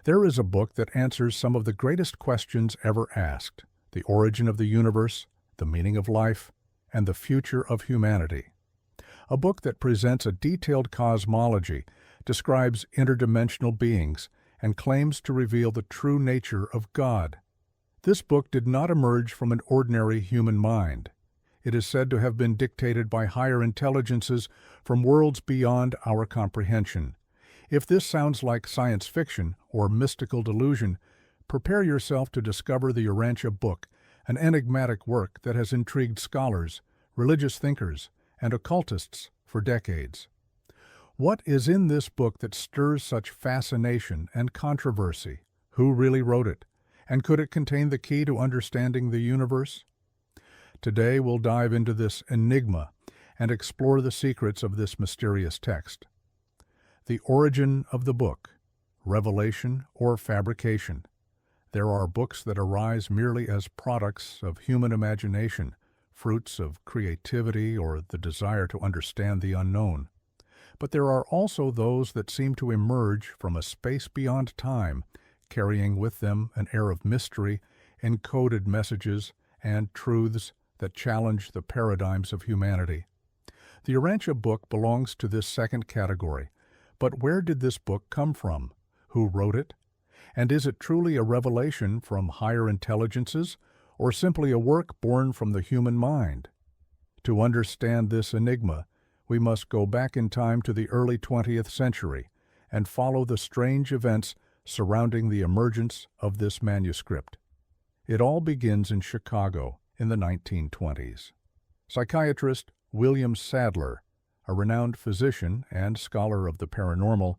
There is a book that answers some of the greatest questions ever asked: the origin of the universe, the meaning of life, and the future of humanity. A book that presents a detailed cosmology, describes interdimensional beings, and claims to reveal the true nature of God. This book did not emerge from an ordinary human mind. It is said to have been dictated by higher intelligences from worlds beyond our comprehension. If this sounds like science fiction or mystical delusion, prepare yourself to discover the Urantia Book, an enigmatic work that has intrigued scholars, religious thinkers, and occultists for decades. What is in this book that stirs such fascination and controversy? Who really wrote it? And could it contain the key to understanding the universe? Today we'll dive into this enigma and explore the secrets of this mysterious text. The origin of the book, revelation or fabrication. There are books that arise merely as products of human imagination, fruits of creativity or the desire to understand the unknown. But there are also those that seem to emerge from a space beyond time, carrying with them an air of mystery, encoded messages, and truths that challenge the paradigms of humanity. The Urantia Book belongs to this second category. But where did this book come from? Who wrote it? And is it truly a revelation from higher intelligences, or simply a work born from the human mind? To understand this enigma, we must go back in time to the early 20th century and follow the strange events surrounding the emergence of this manuscript. It all begins in Chicago in the 1920s. Psychiatrist William Sadler, a renowned physician and scholar of the paranormal,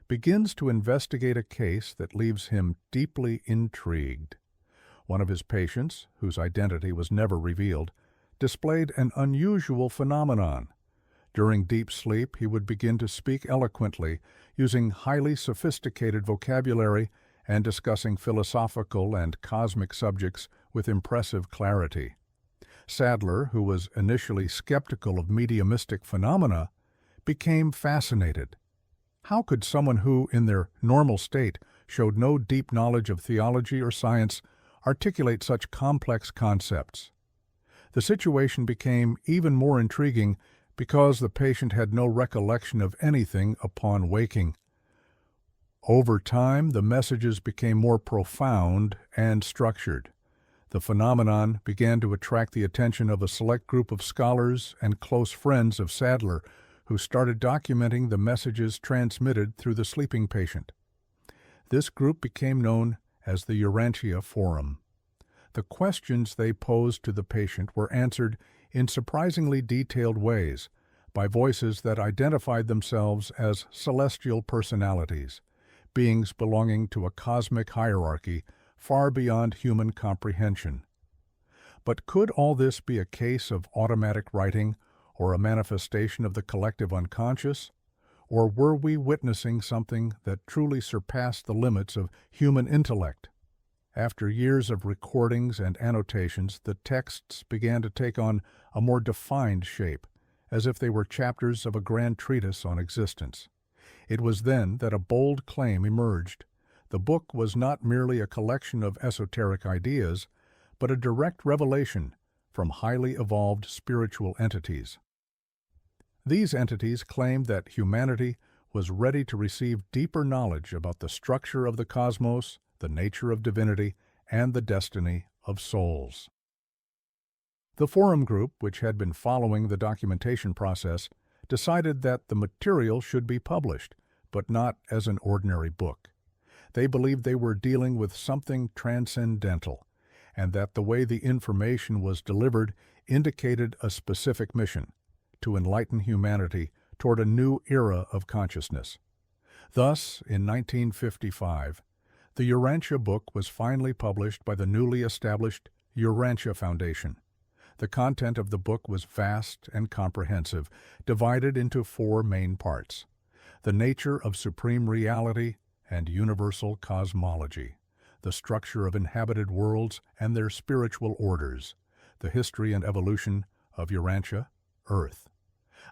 begins to investigate a case that leaves him deeply intrigued. One of his patients, whose identity was never revealed, displayed an unusual phenomenon. During deep sleep, he would begin to speak eloquently, using highly sophisticated vocabulary and discussing philosophical and cosmic subjects with impressive clarity. Sadler, who was initially skeptical of mediumistic phenomena, became fascinated. How could someone who, in their normal state, showed no deep knowledge of theology or science, articulate such complex concepts? The situation became even more intriguing because the patient had no recollection of anything upon waking. Over time, the messages became more profound and structured. The phenomenon began to attract the attention of a select group of scholars and close friends of Sadler, who started documenting the messages transmitted through the sleeping patient. This group became known as the Urantia Forum. The questions they posed to the patient were answered in surprisingly detailed ways by voices that identified themselves as celestial personalities, beings belonging to a cosmic hierarchy far beyond human comprehension. But could all this be a case of automatic writing or a manifestation of the collective unconscious? Or were we witnessing something that truly surpassed the limits of human intellect? After years of recordings and annotations, the texts began to take on a more defined shape, as if they were chapters of a grand treatise on existence. It was then that a bold claim emerged. The book was not merely a collection of esoteric ideas, but a direct revelation from highly evolved spiritual entities. These entities claimed that humanity was ready to receive deeper knowledge about the structure of the cosmos, the nature of divinity, and the destiny of souls. The forum group, which had been following the documentation process, decided that the material should be published, but not as an ordinary book. They believed they were dealing with something transcendental, and that the way the information was delivered indicated a specific mission: to enlighten humanity toward a new era of consciousness. Thus, in 1955, the Urantia Book was finally published by the newly established Urantia Foundation. The content of the book was vast and comprehensive, divided into 4 main parts: the nature of supreme reality and universal cosmology, the structure of inhabited worlds and their spiritual orders, the history and evolution of Urantia, Earth,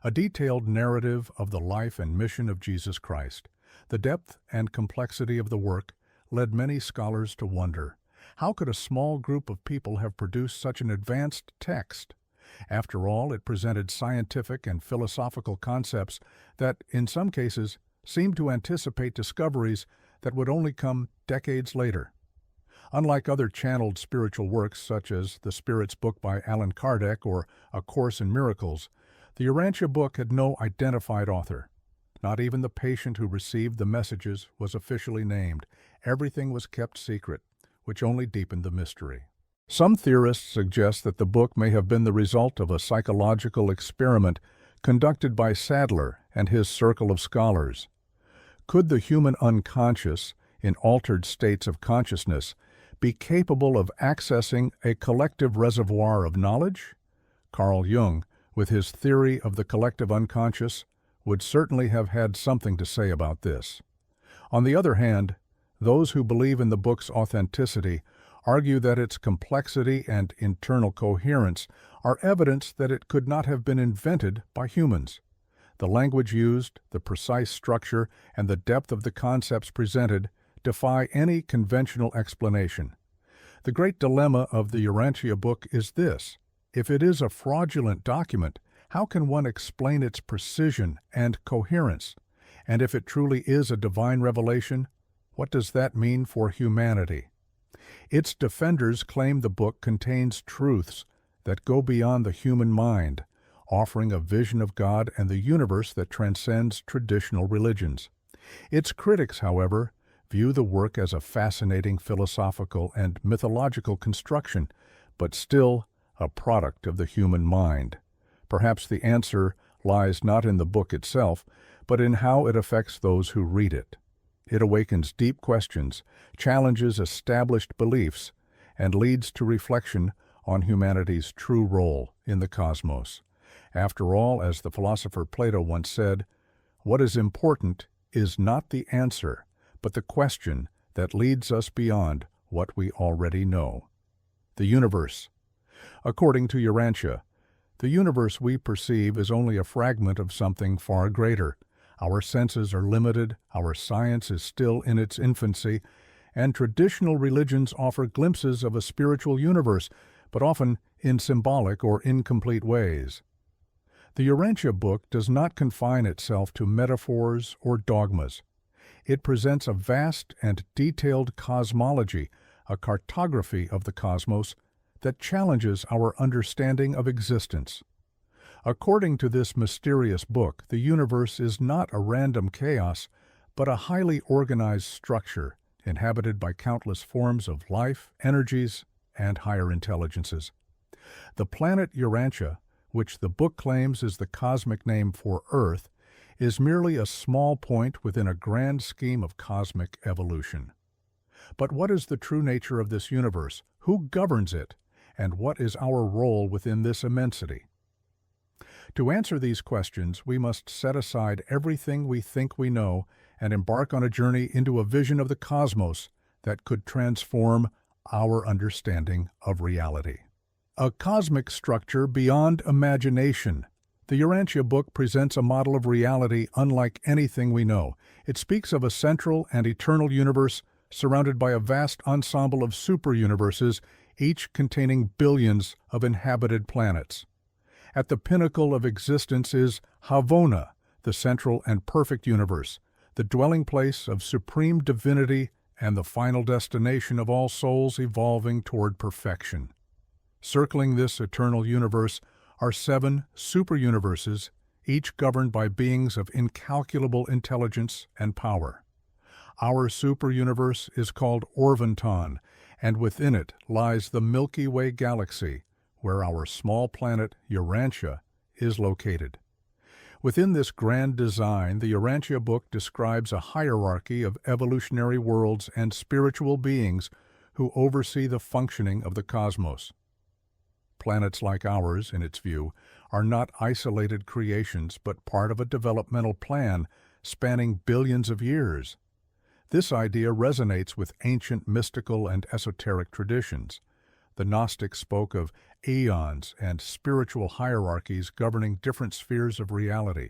a detailed narrative of the life and mission of Jesus Christ, the depth and complexity of the work, led many scholars to wonder, how could a small group of people have produced such an advanced text? After all, it presented scientific and philosophical concepts that, in some cases, seemed to anticipate discoveries that would only come decades later. Unlike other channeled spiritual works such as The Spirit's Book by Allan Kardec or A Course in Miracles, the Urantia Book had no identified author. Not even the patient who received the messages was officially named. Everything was kept secret, which only deepened the mystery. Some theorists suggest that the book may have been the result of a psychological experiment conducted by Sadler and his circle of scholars. Could the human unconscious, in altered states of consciousness, be capable of accessing a collective reservoir of knowledge? Carl Jung, with his theory of the collective unconscious, would certainly have had something to say about this. On the other hand, those who believe in the book's authenticity argue that its complexity and internal coherence are evidence that it could not have been invented by humans. The language used, the precise structure, and the depth of the concepts presented defy any conventional explanation. The great dilemma of the Urantia Book is this: if it is a fraudulent document, how can one explain its precision and coherence? And if it truly is a divine revelation, what does that mean for humanity? Its defenders claim the book contains truths that go beyond the human mind, offering a vision of God and the universe that transcends traditional religions. Its critics, however, view the work as a fascinating philosophical and mythological construction, but still a product of the human mind. Perhaps the answer lies not in the book itself, but in how it affects those who read it. It awakens deep questions, challenges established beliefs, and leads to reflection on humanity's true role in the cosmos. After all, as the philosopher Plato once said, what is important is not the answer, but the question that leads us beyond what we already know. The universe. According to Urantia, the universe we perceive is only a fragment of something far greater. Our senses are limited, our science is still in its infancy, and traditional religions offer glimpses of a spiritual universe, but often in symbolic or incomplete ways. The Urantia Book does not confine itself to metaphors or dogmas. It presents a vast and detailed cosmology, a cartography of the cosmos that challenges our understanding of existence. According to this mysterious book, the universe is not a random chaos, but a highly organized structure inhabited by countless forms of life, energies, and higher intelligences. The planet Urantia, which the book claims is the cosmic name for Earth, is merely a small point within a grand scheme of cosmic evolution. But what is the true nature of this universe? Who governs it? And what is our role within this immensity? To answer these questions, we must set aside everything we think we know and embark on a journey into a vision of the cosmos that could transform our understanding of reality. A cosmic structure beyond imagination. The Urantia Book presents a model of reality unlike anything we know. It speaks of a central and eternal universe surrounded by a vast ensemble of super-universes, each containing billions of inhabited planets. At the pinnacle of existence is Havona, the central and perfect universe, the dwelling place of supreme divinity and the final destination of all souls evolving toward perfection. Circling this eternal universe are 7 super-universes, each governed by beings of incalculable intelligence and power. Our super-universe is called Orvonton, and within it lies the Milky Way galaxy, where our small planet Urantia is located. Within this grand design, the Urantia Book describes a hierarchy of evolutionary worlds and spiritual beings who oversee the functioning of the cosmos. Planets like ours, in its view, are not isolated creations but part of a developmental plan spanning billions of years. This idea resonates with ancient mystical and esoteric traditions. The Gnostics spoke of aeons and spiritual hierarchies governing different spheres of reality.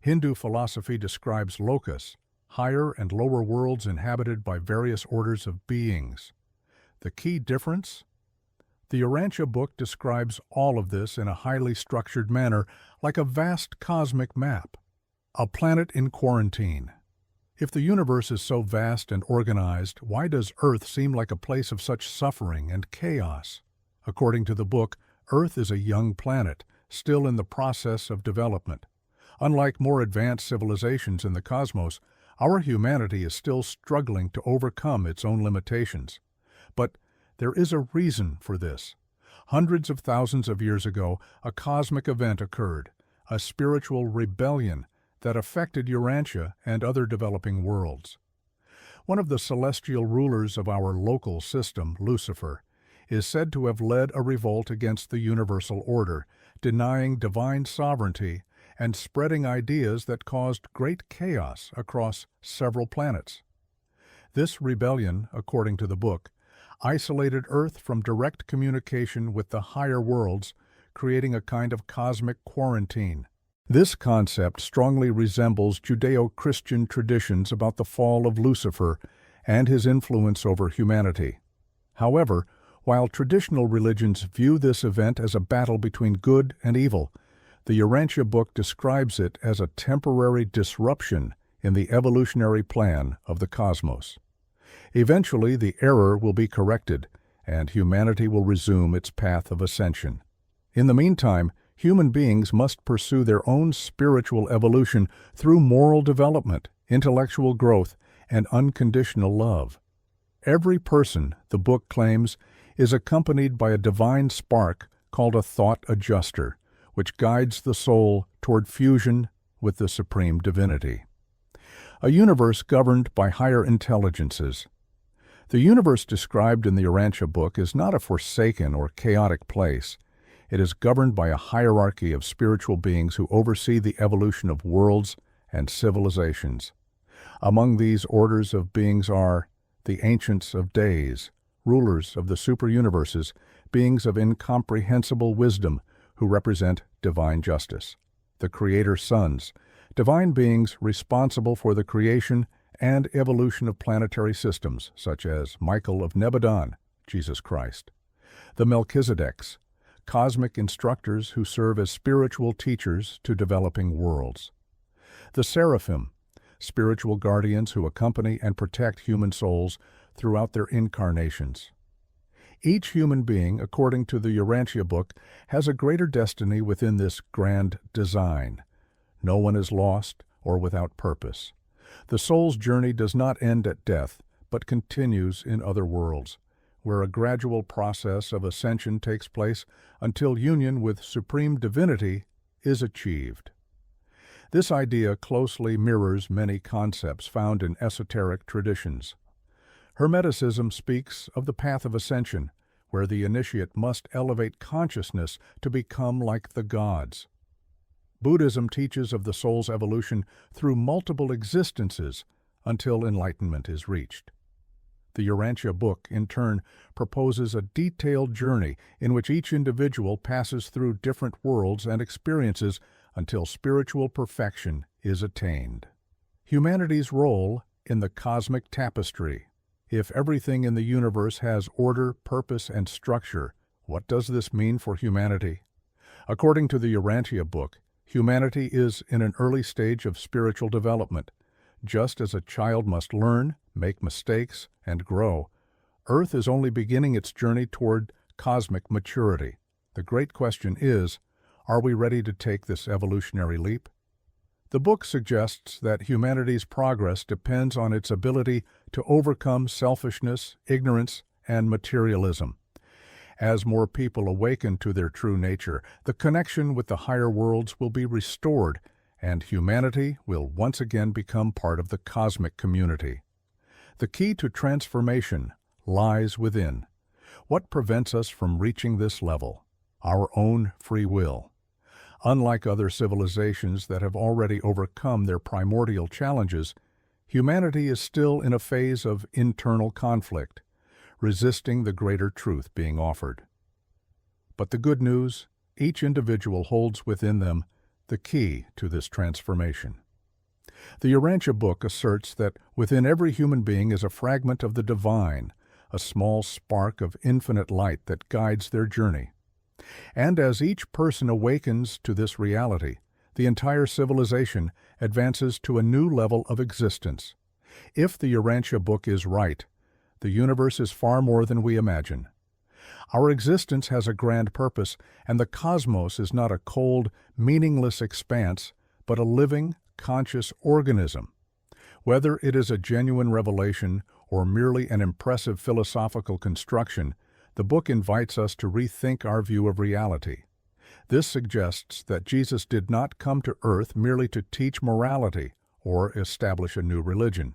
Hindu philosophy describes lokas, higher and lower worlds inhabited by various orders of beings. The key difference? The Urantia book describes all of this in a highly structured manner, like a vast cosmic map. A planet in quarantine. If the universe is so vast and organized, why does Earth seem like a place of such suffering and chaos? According to the book, Earth is a young planet, still in the process of development. Unlike more advanced civilizations in the cosmos, our humanity is still struggling to overcome its own limitations. But there is a reason for this. Hundreds of thousands of years ago, a cosmic event occurred, a spiritual rebellion that affected Urantia and other developing worlds. One of the celestial rulers of our local system, Lucifer, is said to have led a revolt against the universal order, denying divine sovereignty and spreading ideas that caused great chaos across several planets. This rebellion, according to the book, isolated Earth from direct communication with the higher worlds, creating a kind of cosmic quarantine. This concept strongly resembles Judeo-Christian traditions about the fall of Lucifer and his influence over humanity. However, while traditional religions view this event as a battle between good and evil, the Urantia book describes it as a temporary disruption in the evolutionary plan of the cosmos. Eventually, the error will be corrected, and humanity will resume its path of ascension. In the meantime, human beings must pursue their own spiritual evolution through moral development, intellectual growth, and unconditional love. Every person, the book claims, is accompanied by a divine spark called a thought adjuster, which guides the soul toward fusion with the supreme divinity. A universe governed by higher intelligences. The universe described in the Urantia book is not a forsaken or chaotic place. It is governed by a hierarchy of spiritual beings who oversee the evolution of worlds and civilizations. Among these orders of beings are the Ancients of Days, rulers of the super-universes, beings of incomprehensible wisdom who represent divine justice. The Creator's Sons, divine beings responsible for the creation and evolution of planetary systems, such as Michael of Nebadon, Jesus Christ. The Melchizedeks, cosmic instructors who serve as spiritual teachers to developing worlds. The Seraphim, spiritual guardians who accompany and protect human souls throughout their incarnations. Each human being, according to the Urantia book, has a greater destiny within this grand design. No one is lost or without purpose. The soul's journey does not end at death, but continues in other worlds, where a gradual process of ascension takes place until union with supreme divinity is achieved. This idea closely mirrors many concepts found in esoteric traditions. Hermeticism speaks of the path of ascension, where the initiate must elevate consciousness to become like the gods. Buddhism teaches of the soul's evolution through multiple existences until enlightenment is reached. The Urantia book, in turn, proposes a detailed journey in which each individual passes through different worlds and experiences until spiritual perfection is attained. Humanity's role in the cosmic tapestry. If everything in the universe has order, purpose, and structure, what does this mean for humanity? According to the Urantia book, humanity is in an early stage of spiritual development. Just as a child must learn, make mistakes, and grow, Earth is only beginning its journey toward cosmic maturity. The great question is, are we ready to take this evolutionary leap? The book suggests that humanity's progress depends on its ability to overcome selfishness, ignorance, and materialism. As more people awaken to their true nature, the connection with the higher worlds will be restored, and humanity will once again become part of the cosmic community. The key to transformation lies within. What prevents us from reaching this level? Our own free will. Unlike other civilizations that have already overcome their primordial challenges, humanity is still in a phase of internal conflict, resisting the greater truth being offered. But the good news, each individual holds within them the key to this transformation. The Urantia Book asserts that within every human being is a fragment of the divine, a small spark of infinite light that guides their journey. And as each person awakens to this reality, the entire civilization advances to a new level of existence. If the Urantia Book is right, the universe is far more than we imagine. Our existence has a grand purpose, and the cosmos is not a cold, meaningless expanse, but a living, conscious organism. Whether it is a genuine revelation or merely an impressive philosophical construction, the book invites us to rethink our view of reality. This suggests that Jesus did not come to earth merely to teach morality or establish a new religion.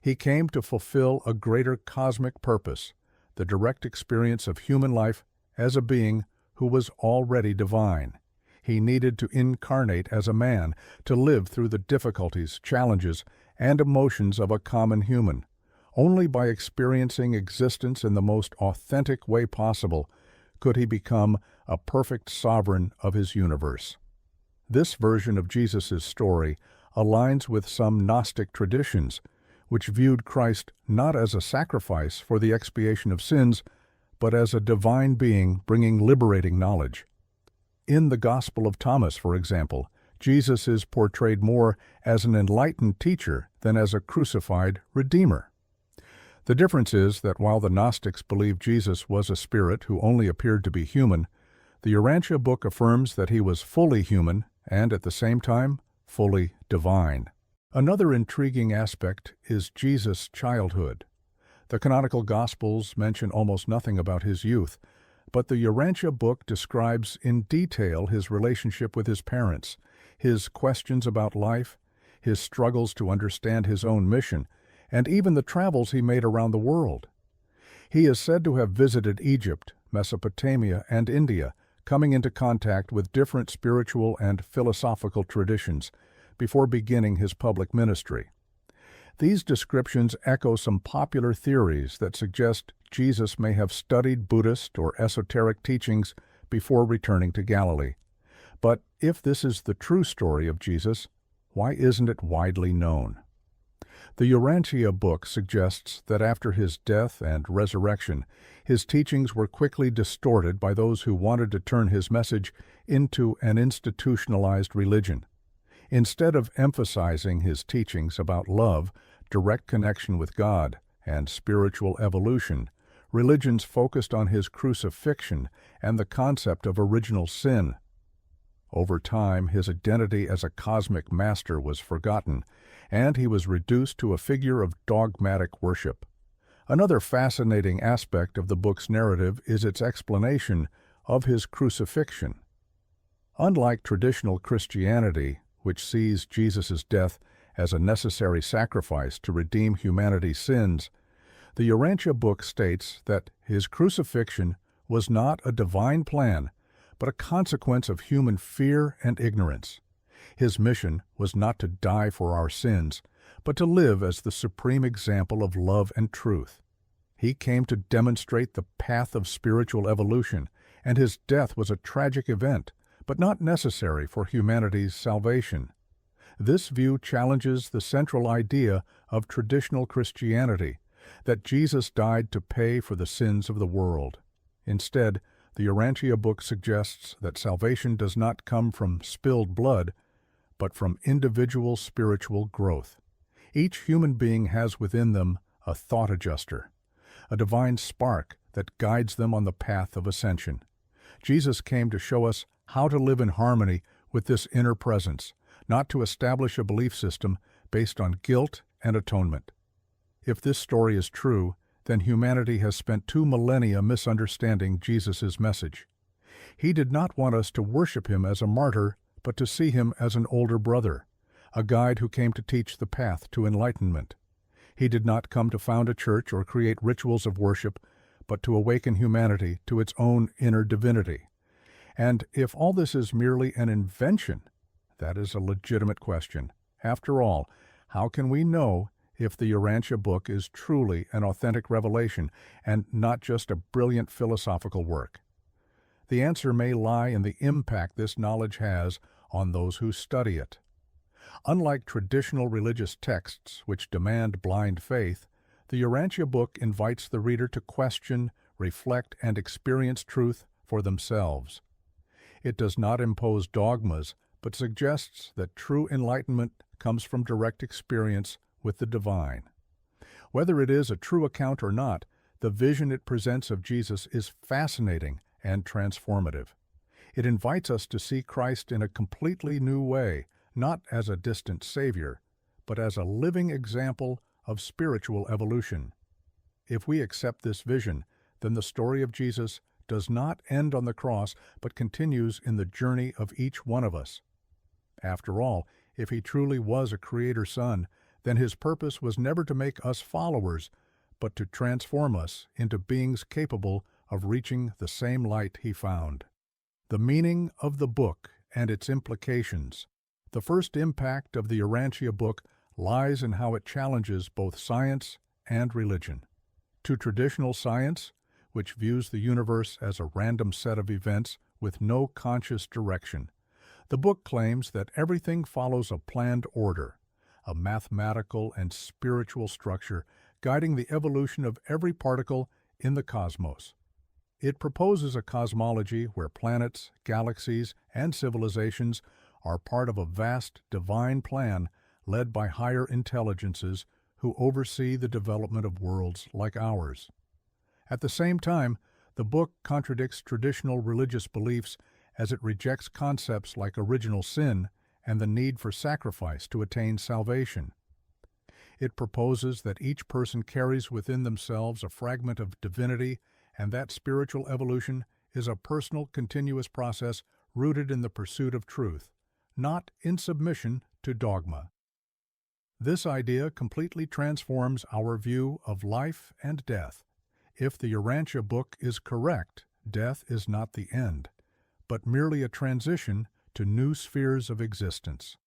He came to fulfill a greater cosmic purpose, the direct experience of human life as a being who was already divine. He needed to incarnate as a man to live through the difficulties, challenges, and emotions of a common human. Only by experiencing existence in the most authentic way possible could he become a perfect sovereign of his universe. This version of Jesus' story aligns with some Gnostic traditions, which viewed Christ not as a sacrifice for the expiation of sins, but as a divine being bringing liberating knowledge. In the Gospel of Thomas, for example, Jesus is portrayed more as an enlightened teacher than as a crucified Redeemer. The difference is that while the Gnostics believed Jesus was a spirit who only appeared to be human, the Urantia Book affirms that he was fully human and, at the same time, fully divine. Another intriguing aspect is Jesus' childhood. The canonical Gospels mention almost nothing about his youth, but the Urantia Book describes in detail his relationship with his parents, his questions about life, his struggles to understand his own mission, and even the travels he made around the world. He is said to have visited Egypt, Mesopotamia, and India, coming into contact with different spiritual and philosophical traditions before beginning his public ministry. These descriptions echo some popular theories that suggest Jesus may have studied Buddhist or esoteric teachings before returning to Galilee. But if this is the true story of Jesus, why isn't it widely known? The Urantia Book suggests that after his death and resurrection, his teachings were quickly distorted by those who wanted to turn his message into an institutionalized religion. Instead of emphasizing his teachings about love, direct connection with God, and spiritual evolution, religions focused on his crucifixion and the concept of original sin. Over time, his identity as a cosmic master was forgotten, and he was reduced to a figure of dogmatic worship. Another fascinating aspect of the book's narrative is its explanation of his crucifixion. Unlike traditional Christianity, which sees Jesus' death as a necessary sacrifice to redeem humanity's sins, the Urantia Book states that his crucifixion was not a divine plan, but a consequence of human fear and ignorance. His mission was not to die for our sins, but to live as the supreme example of love and truth. He came to demonstrate the path of spiritual evolution, and his death was a tragic event, but not necessary for humanity's salvation. This view challenges the central idea of traditional Christianity, that Jesus died to pay for the sins of the world. Instead, the Urantia Book suggests that salvation does not come from spilled blood, but from individual spiritual growth. Each human being has within them a thought adjuster, a divine spark that guides them on the path of ascension. Jesus came to show us how to live in harmony with this inner presence, not to establish a belief system based on guilt and atonement. If this story is true, then humanity has spent 2 millennia misunderstanding Jesus' message. He did not want us to worship him as a martyr, but to see him as an older brother, a guide who came to teach the path to enlightenment. He did not come to found a church or create rituals of worship, but to awaken humanity to its own inner divinity. And if all this is merely an invention, that is a legitimate question. After all, how can we know if the Urantia Book is truly an authentic revelation and not just a brilliant philosophical work? The answer may lie in the impact this knowledge has on those who study it. Unlike traditional religious texts which demand blind faith, the Urantia Book invites the reader to question, reflect, and experience truth for themselves. It does not impose dogmas, but suggests that true enlightenment comes from direct experience with the divine. Whether it is a true account or not, the vision it presents of Jesus is fascinating and transformative. It invites us to see Christ in a completely new way, not as a distant savior, but as a living example of spiritual evolution. If we accept this vision, then the story of Jesus does not end on the cross, but continues in the journey of each one of us. After all, if he truly was a Creator Son, then his purpose was never to make us followers, but to transform us into beings capable of reaching the same light he found. The meaning of the book and its implications. The first impact of the Urantia Book lies in how it challenges both science and religion. To traditional science, which views the universe as a random set of events with no conscious direction, the book claims that everything follows a planned order, a mathematical and spiritual structure guiding the evolution of every particle in the cosmos. It proposes a cosmology where planets, galaxies, and civilizations are part of a vast divine plan led by higher intelligences who oversee the development of worlds like ours. At the same time, the book contradicts traditional religious beliefs as it rejects concepts like original sin and the need for sacrifice to attain salvation. It proposes that each person carries within themselves a fragment of divinity, and that spiritual evolution is a personal, continuous process rooted in the pursuit of truth, not in submission to dogma. This idea completely transforms our view of life and death. If the Urantia Book is correct, death is not the end, but merely a transition to new spheres of existence.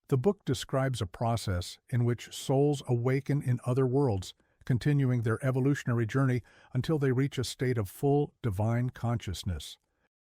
The book describes a process in which souls awaken in other worlds, continuing their evolutionary journey until they reach a state of full divine consciousness.